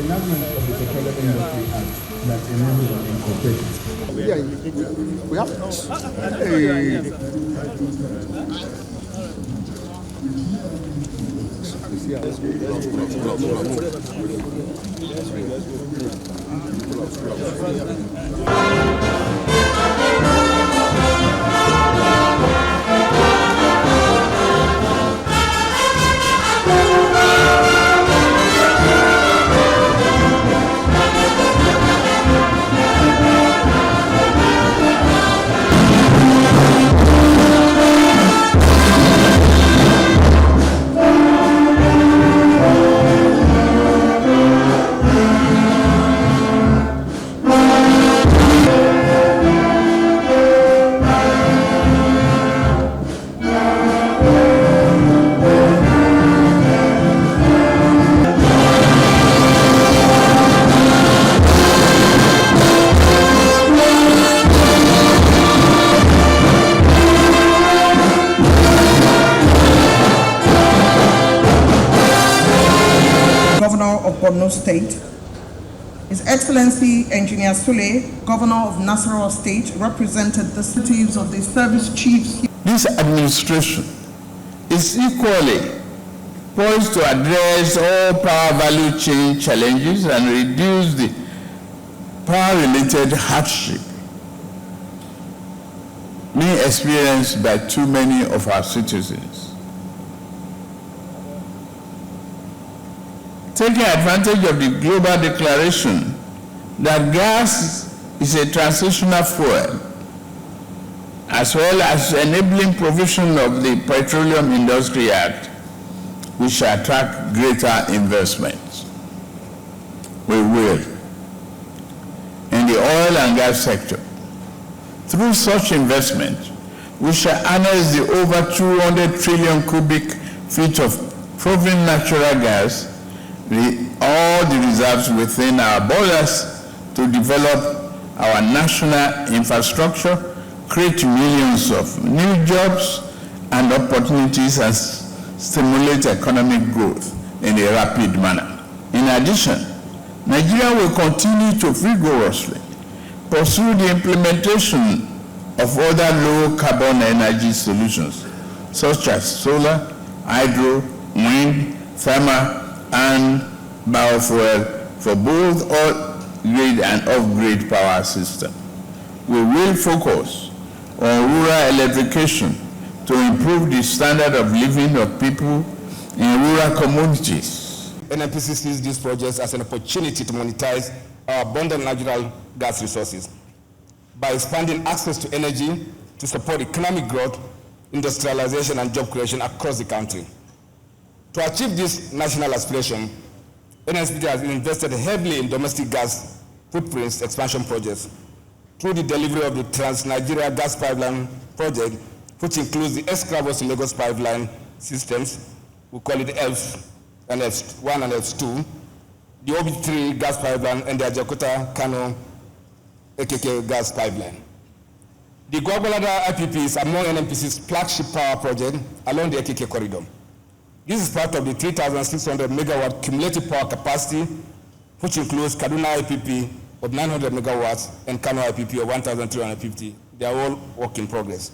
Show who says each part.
Speaker 1: enactment of the Petroleum Industry Act that enables incorporation.
Speaker 2: Yeah, we have.
Speaker 3: State, His Excellency Engineer Sule, Governor of Nasarawa State, represented the cities of the service chiefs.
Speaker 4: This administration is equally poised to address all power value chain challenges and reduce the power-related hardship being experienced by too many of our citizens. Taking advantage of the global declaration that gas is a transitional fuel, as well as enabling provision of the Petroleum Industry Act, we shall attract greater investments. We will in the oil and gas sector. Through such investment, we shall harness the over 200 trillion cubic feet of proven natural gas, all the reserves within our borders, to develop our national infrastructure, create millions of new jobs and opportunities, and stimulate economic growth in a rapid manner. In addition, Nigeria will continue to vigorously pursue the implementation of other low-carbon energy solutions, such as solar, hydro, wind, thermal, and biofuel for both on-grid and off-grid power systems. We will focus on rural electrification to improve the standard of living of people in rural communities.
Speaker 5: NNPC sees these projects as an opportunity to monetize our abundant natural gas resources by expanding access to energy to support economic growth, industrialization, and job creation across the country. To achieve this national aspiration, NNPC has invested heavily in domestic gas footprints expansion projects through the delivery of the Trans-Nigeria Gas Pipeline project, which includes the Escravos to Lagos pipeline systems, we call it ELF and F1 and F2, the OB3 gas pipeline, and the Ajakuta-Kano AKK gas pipeline. The Gwagwalada IPP is among NNPC's flagship power project along the AKK corridor. This is part of the 3,600 megawatt cumulative power capacity, which includes Kaduna IPP of 900 megawatts and Kano IPP of 1,350. They are all work in progress.